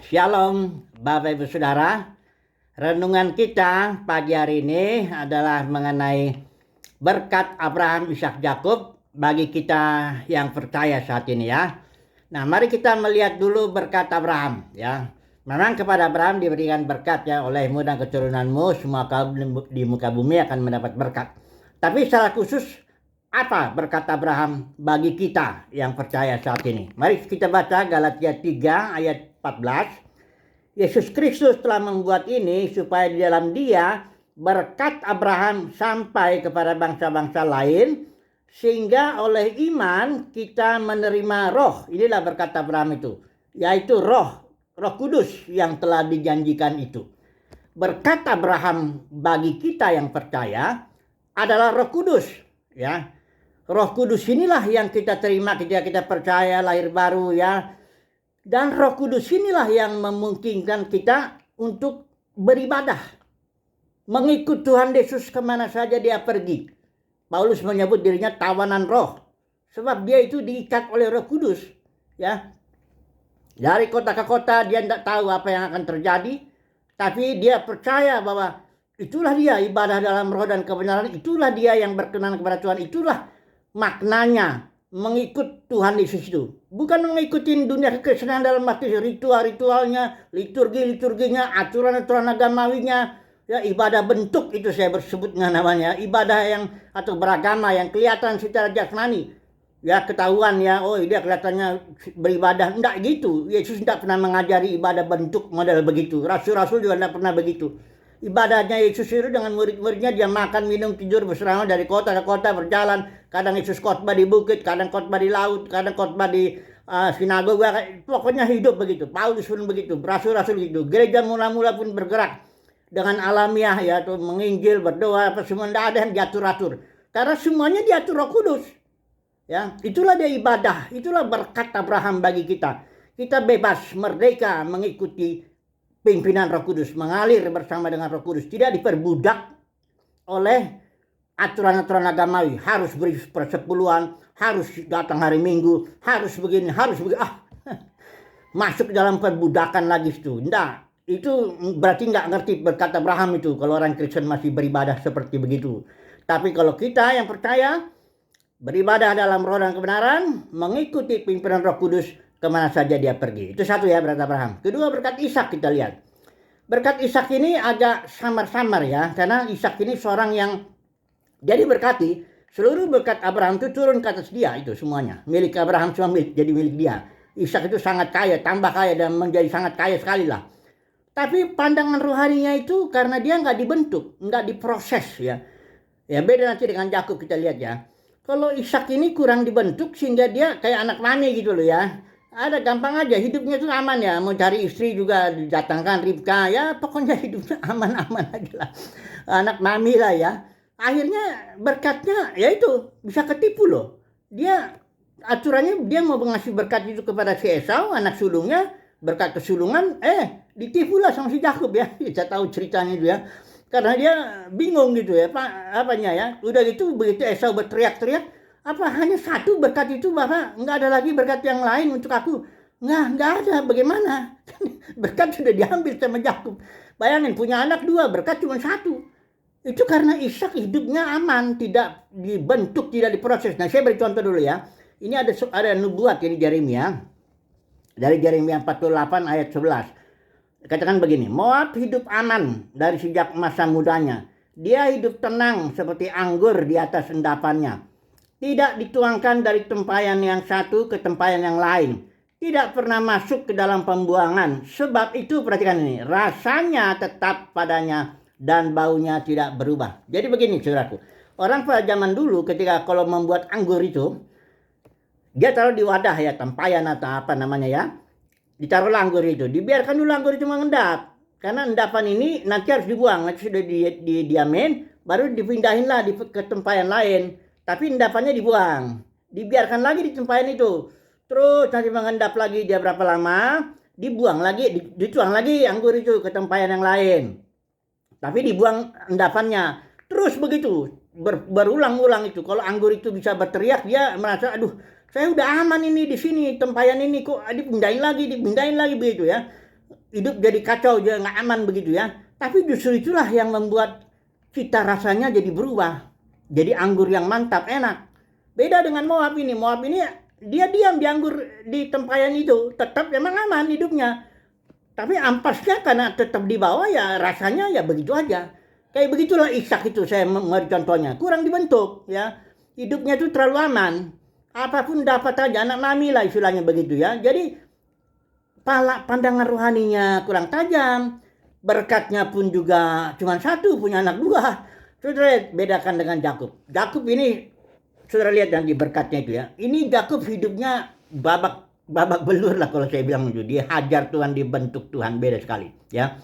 Shalom Bapak Ibu Saudara. Renungan kita pagi hari ini adalah mengenai berkat Abraham, Ishak, Yakub bagi kita yang percaya saat ini ya. Nah, mari kita melihat dulu berkat Abraham ya. Memang kepada Abraham diberikan berkat ya, olehmu dan keturunanmu semua kaum di muka bumi akan mendapat berkat. Tapi secara khusus apa berkat Abraham bagi kita yang percaya saat ini? Mari kita baca Galatia 3 ayat 14. Yesus Kristus telah membuat ini supaya di dalam Dia berkat Abraham sampai kepada bangsa-bangsa lain, sehingga oleh iman kita menerima roh. Inilah berkat Abraham itu, yaitu roh Kudus yang telah dijanjikan itu. Berkat Abraham bagi kita yang percaya adalah Roh Kudus ya. Roh Kudus inilah yang kita terima ketika kita percaya lahir baru ya. Dan Roh Kudus inilah yang memungkinkan kita untuk beribadah, mengikut Tuhan Yesus kemana saja dia pergi. Paulus menyebut dirinya tawanan roh, sebab dia itu diikat oleh Roh Kudus ya. Dari kota ke kota dia tidak tahu apa yang akan terjadi, tapi dia percaya bahwa itulah dia ibadah dalam roh dan kebenaran, itulah dia yang berkenan kepada Tuhan, itulah maknanya mengikut Tuhan Yesus itu. Bukan mengikuti dunia kekristenan dalam arti ritual-ritualnya, liturginya, aturan-aturan agamawinya, ya ibadah bentuk itu saya bersebutnya namanya, ibadah yang atau beragama yang kelihatan secara jasmani. Ya ketahuan ya, oh dia kelihatannya beribadah. Enggak gitu. Yesus tidak pernah mengajari ibadah bentuk model begitu. Rasul-rasul juga tidak pernah begitu. Ibadahnya Yesus itu dengan murid-muridnya dia makan, minum, tidur bersama dari kota ke kota berjalan. Kadang Yesus khotbah di bukit, kadang khotbah di laut, kadang khotbah di sinagoga. Pokoknya hidup begitu. Paulus pun begitu, rasul-rasul begitu. Gereja mula-mula pun bergerak dengan alamiah ya, tuh menginjil, berdoa, apa semua tidak ada yang diatur-atur. Karena semuanya diatur Roh Kudus. Ya, itulah dia ibadah, itulah berkat Abraham bagi kita. Kita bebas, merdeka mengikuti pimpinan Roh Kudus, mengalir bersama dengan Roh Kudus, tidak diperbudak oleh aturan-aturan agamawi, harus beri persepuluhan, harus datang hari Minggu, harus begini, masuk dalam perbudakan lagi itu. Enggak, itu berarti nggak ngerti berkat Abraham itu kalau orang Kristen masih beribadah seperti begitu. Tapi kalau kita yang percaya beribadah dalam roh dan kebenaran, mengikuti pimpinan Roh Kudus kemana saja dia pergi. Itu satu ya berkat Abraham. Kedua berkat Ishak kita lihat. Berkat Ishak ini agak samar-samar ya. Karena Ishak ini seorang yang jadi berkati. Seluruh berkat Abraham itu turun ke atas dia itu semuanya. Milik Abraham semua jadi milik dia. Ishak itu sangat kaya, tambah kaya dan menjadi sangat kaya sekali lah. Tapi pandangan rohaninya itu karena dia nggak dibentuk, nggak diproses ya. Ya beda nanti dengan Yakub kita lihat ya. Kalau Ishak ini kurang dibentuk sehingga dia kayak anak mami gitu loh ya. Ada gampang aja, hidupnya itu aman ya. Mau cari istri juga didatangkan Ribka. Ya pokoknya hidupnya aman-aman aja lah. Anak mami lah ya. Akhirnya berkatnya ya itu bisa ketipu loh. Dia aturannya dia mau ngasih berkat itu kepada si Esau, anak sulungnya. Berkat kesulungan, ditipu lah sama si Yakub ya. Saya tahu ceritanya itu ya. Karena dia bingung gitu ya, apanya ya. Udah gitu begitu Esau berteriak-teriak, apa hanya satu berkat itu Bapak? Enggak ada lagi berkat yang lain untuk aku? Enggak ada, bagaimana? Berkat sudah diambil sama Yakub. Bayangin punya anak dua, berkat cuma satu. Itu karena Ishak hidupnya aman, tidak dibentuk, tidak diproses. Nah saya beri contoh dulu ya. Ini ada nubuat ini Yeremia. Dari Yeremia 48 ayat 11. Katakan begini, Moab hidup aman dari sejak masa mudanya. Dia hidup tenang seperti anggur di atas endapannya. Tidak dituangkan dari tempayan yang satu ke tempayan yang lain. Tidak pernah masuk ke dalam pembuangan. Sebab itu perhatikan ini, rasanya tetap padanya dan baunya tidak berubah. Jadi begini saudaraku, orang pada zaman dulu ketika kalau membuat anggur itu, dia taruh di wadah ya, tempayan atau apa namanya ya. Ditaruhlah anggur itu, dibiarkan dulu anggur itu mengendap. Karena endapan ini nanti harus dibuang, nanti sudah didiamin, baru dipindahinlah ke tempayan lain. Tapi endapannya dibuang, dibiarkan lagi di tempayan itu. Terus nanti mengendap lagi dia berapa lama, dibuang lagi, dituang lagi anggur itu ke tempayan yang lain. Tapi dibuang endapannya. Terus begitu, berulang-ulang itu. Kalau anggur itu bisa berteriak, dia merasa aduh Saya udah aman ini di sini, tempayan ini kok dipindahin lagi begitu ya. Hidup jadi kacau, jadi nggak aman begitu ya. Tapi justru itulah yang membuat cita rasanya jadi berubah. Jadi anggur yang mantap, enak. Beda dengan Moab ini. Moab ini dia diam di anggur di tempayan itu. Tetap memang aman hidupnya. Tapi ampasnya karena tetap di bawah ya rasanya ya begitu aja. Kayak begitulah Ishak itu saya memberi contohnya. Kurang dibentuk ya. Hidupnya itu terlalu aman. Apapun dapat aja, anak mami lah istilahnya begitu ya. Jadi pandangan rohaninya kurang tajam. Berkatnya pun juga cuma satu, punya anak dua. Saudara bedakan dengan Yakub. Yakub ini saudara lihat nanti berkatnya itu ya. Ini Yakub hidupnya babak belur lah kalau saya bilang itu. Dia hajar Tuhan, dibentuk Tuhan, beda sekali ya.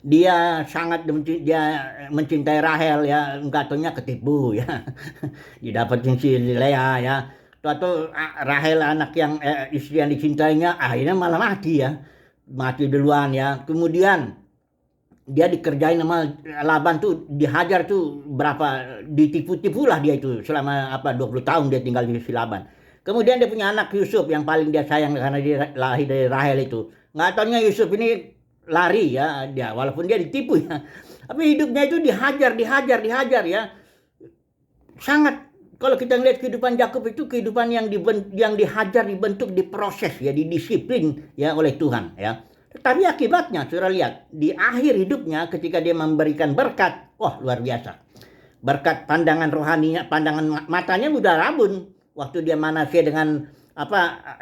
Dia sangat mencintai Rahel ya, enggak taunya ketipu ya. Didapetin si Lea ya. Atau Rahel anak yang istri yang dicintainya akhirnya malah mati ya. Mati duluan ya. Kemudian dia dikerjain sama Laban tuh, dihajar tuh berapa, ditipu-tipu lah dia itu selama 20 tahun dia tinggal di si Laban. Kemudian dia punya anak Yusuf yang paling dia sayang karena dia lahir dari Rahel itu. Nggak taunya Yusuf ini lari ya dia, walaupun dia ditipu ya. Tapi hidupnya itu dihajar ya. Sangat, kalau kita lihat kehidupan Yakub itu kehidupan yang dihajar, dibentuk, diproses ya, didisiplin ya oleh Tuhan ya. Tetapi akibatnya saudara lihat di akhir hidupnya ketika dia memberikan berkat, wah luar biasa. Berkat pandangan rohaninya, pandangan matanya udah rabun. Waktu dia Manasye dengan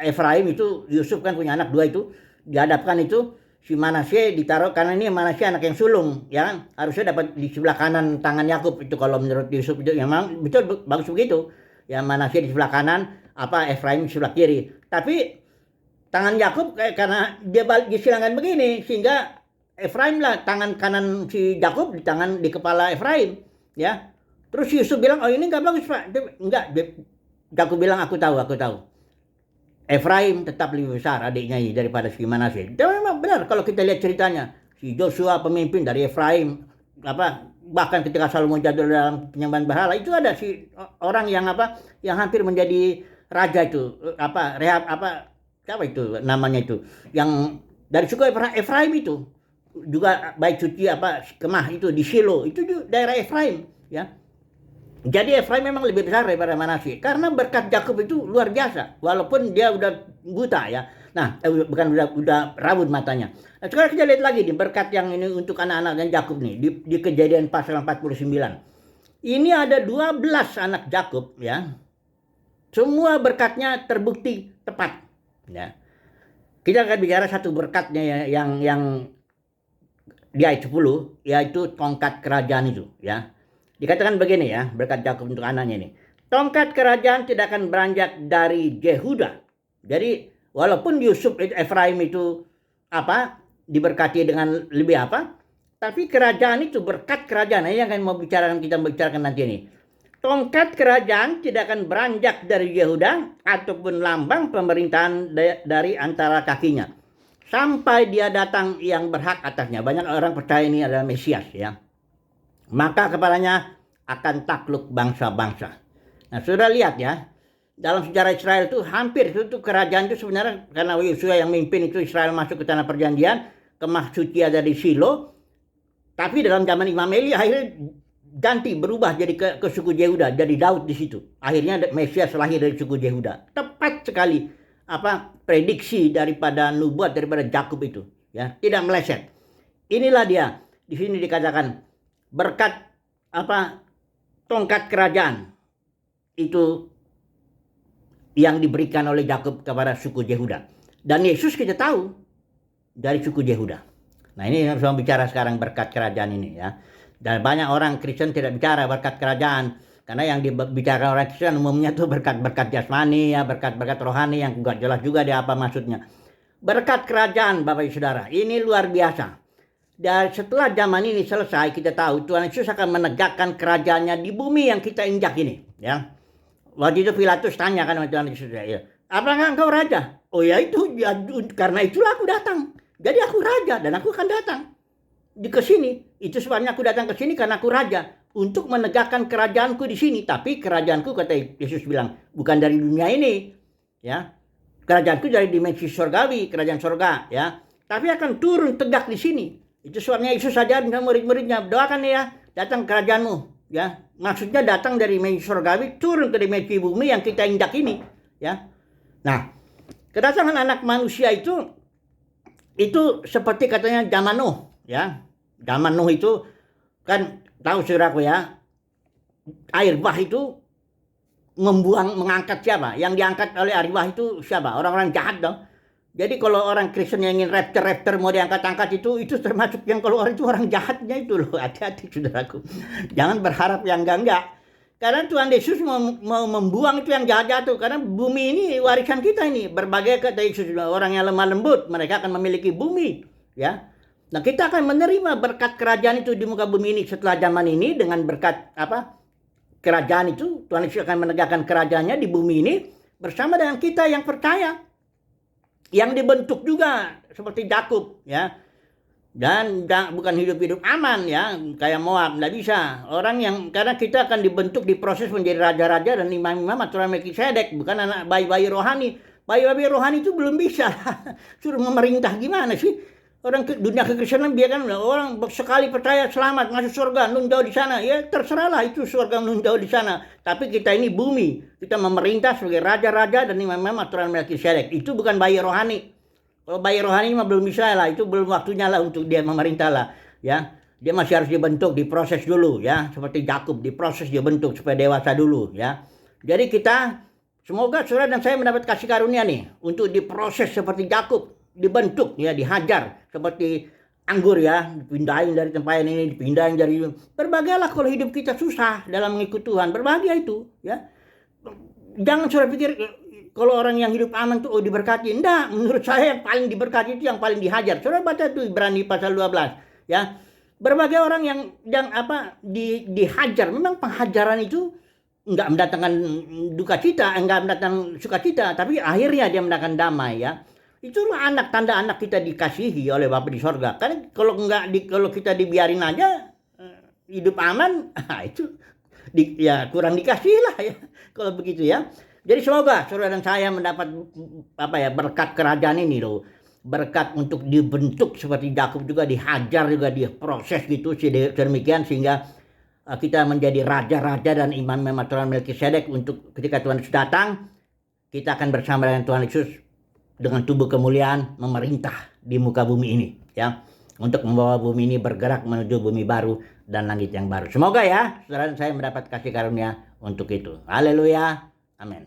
Efraim itu, Yusuf kan punya anak dua itu, dihadapkan itu si Manasye ditaruh, karena ini Manasye anak yang sulung ya, harusnya dapat di sebelah kanan tangan Yakub itu kalau menurut Yusuf itu memang betul bagus begitu ya, Manasye di sebelah kanan, Efraim di sebelah kiri. Tapi tangan Yakub karena dia disilangkan begini sehingga Efraim lah tangan kanan si Yakub di kepala Efraim ya. Terus Yusuf bilang, oh ini nggak bagus Pak. Enggak, Yakub bilang aku tahu. Efraim tetap lebih besar adiknya ini daripada si Manasye. Dan memang benar kalau kita lihat ceritanya. Si Joshua pemimpin dari Efraim, bahkan ketika Salomo jatuh dalam penyembahan berhala itu ada si orang yang yang hampir menjadi raja itu, siapa itu namanya itu, yang dari suku Efraim itu juga baik suci kemah itu di Shilo itu juga daerah Efraim ya. Jadi Efraim memang lebih besar daripada Manasye karena berkat Yakub itu luar biasa walaupun dia udah buta ya. Nah, bukan udah rabun matanya. Nah, sekarang kita lihat lagi nih berkat yang ini untuk anak-anak dan Yakub nih di Kejadian pasal 49. Ini ada 12 anak Yakub ya. Semua berkatnya terbukti tepat ya. Kita akan bicara satu berkatnya ya, yang di ayat 10 yaitu tongkat kerajaan itu ya. Dikatakan begini ya, berkat Yakub untuk anaknya ini. Tongkat kerajaan tidak akan beranjak dari Yehuda. Jadi walaupun Yusuf Efraim itu diberkati dengan lebih tapi kerajaan itu, berkat kerajaan yang akan kita bicarakan nanti ini. Tongkat kerajaan tidak akan beranjak dari Yehuda ataupun lambang pemerintahan dari antara kakinya sampai dia datang yang berhak atasnya. Banyak orang percaya ini adalah Mesias ya. Maka kepalanya akan takluk bangsa-bangsa. Nah, sudah lihat ya, dalam sejarah Israel itu hampir itu kerajaan itu sebenarnya karena Yosua yang mimpin itu Israel masuk ke tanah perjanjian, kemah suci ada di Shilo. Tapi dalam zaman Imam Eli akhirnya ganti, berubah jadi ke suku Yehuda, jadi Daud di situ. Akhirnya Mesias lahir dari suku Yehuda. Tepat sekali prediksi daripada nubuat daripada Yakub itu ya, tidak meleset. Inilah dia. Di sini dikatakan berkat tongkat kerajaan itu yang diberikan oleh Yakub kepada suku Yehuda. Dan Yesus kita tahu dari suku Yehuda. Nah, ini yang saya bicara sekarang berkat kerajaan ini ya. Dan banyak orang Kristen tidak bicara berkat kerajaan karena yang dibicarakan orang Kristen umumnya tuh berkat-berkat jasmani ya, berkat-berkat rohani yang enggak jelas juga dia apa maksudnya. Berkat kerajaan Bapak Ibu Saudara, ini luar biasa. Dan setelah zaman ini selesai, kita tahu Tuhan Yesus akan menegakkan kerajaannya di bumi yang kita injak ini ya. Waktu itu Pilatus tanya kan sama Tuhan Yesus, ya, apakah engkau raja? Oh ya itu ya, karena itulah aku datang. Jadi aku raja dan aku akan datang ke sini. Itu sebabnya aku datang ke sini karena aku raja untuk menegakkan kerajaanku di sini. Tapi kerajaanku, kata Yesus bilang, bukan dari dunia ini. ya. Kerajaanku dari dimensi surgawi, kerajaan surga, ya. Tapi akan turun tegak di sini. Itu sebabnya Yesus ajarin sama murid-muridnya, doakan ya, datang kerajaanmu, ya. Maksudnya datang dari dimensi surgawi, turun ke dimensi bumi yang kita injak ini, ya. Nah, kedatangan anak manusia itu seperti katanya zaman Nuh, ya. Zaman Nuh itu kan tahu saudaraku ya, air bah itu mengangkat siapa? Yang diangkat oleh air bah itu siapa? Orang-orang jahat dong. Jadi kalau orang Kristen yang ingin raptor mau diangkat-angkat itu termasuk yang keluar itu orang jahatnya itu loh. Hati-hati saudaraku. Jangan berharap yang enggak. Karena Tuhan Yesus mau membuang itu yang jahat-jahat tuh. Karena bumi ini warisan kita ini. Berbagai kata Yesus, orang yang lemah lembut, mereka akan memiliki bumi. Ya. Nah kita akan menerima berkat kerajaan itu di muka bumi ini setelah zaman ini dengan berkat kerajaan itu. Tuhan Yesus akan menegakkan kerajaannya di bumi ini bersama dengan kita yang percaya. Yang dibentuk juga seperti Yakub, ya. Dan bukan hidup-hidup aman, ya, kayak Moab, nggak bisa. Karena kita akan dibentuk diproses menjadi raja-raja dan imam-imam aturan Melkisedek, bukan anak bayi-bayi rohani. Bayi-bayi rohani itu belum bisa. Suruh memerintah gimana sih? Orang dunia kekristenan biarkan orang sekali percaya selamat masuk surga, nun jauh di sana. Ya terserahlah itu surga nun jauh di sana. Tapi kita ini bumi, kita memerintah sebagai raja-raja dan imam-imam aturan Melkisedek. Itu bukan bayi rohani. Kalau bayi rohani mah belum bisa lah, itu belum waktunya lah untuk dia memerintah lah, ya. Dia masih harus dibentuk, diproses dulu, ya. Seperti Yakub diproses, dibentuk supaya dewasa dulu, ya. Jadi kita semoga saudara dan saya mendapat kasih karunia nih untuk diproses seperti Yakub. Dibentuk, ya, dihajar seperti anggur, ya, dipindahin dari tempat ini, dipindahin dari berbahagialah kalau hidup kita susah dalam mengikuti Tuhan, berbahagia itu, ya. Jangan saudara pikir kalau orang yang hidup aman tuh diberkati. Enggak, menurut saya yang paling diberkati itu yang paling dihajar. Saudara baca tuh Ibrani pasal 12, ya. Berbagai orang yang dihajar, memang penghajaran itu enggak mendatangkan duka cita, enggak mendatangkan sukacita, tapi akhirnya dia mendatangkan damai, ya. Itulah tanda anak kita dikasihi oleh Bapa di sorga. Karena kalau kita dibiarin aja hidup aman, itu ya kurang dikasih lah, ya. Kalau begitu, ya. Jadi semoga saudara dan saya mendapat berkat kerajaan ini loh. Berkat untuk dibentuk seperti Yakub juga, dihajar juga, diproses gitu sedemikian sehingga kita menjadi raja-raja dan imam aturan Melkisedek untuk ketika Tuhan Yesus datang, kita akan bersama dengan Tuhan Yesus dengan tubuh kemuliaan memerintah di muka bumi ini, ya, untuk membawa bumi ini bergerak menuju bumi baru dan langit yang baru. Semoga ya saudara dan saya mendapat kasih karunia untuk itu. Haleluya, amin.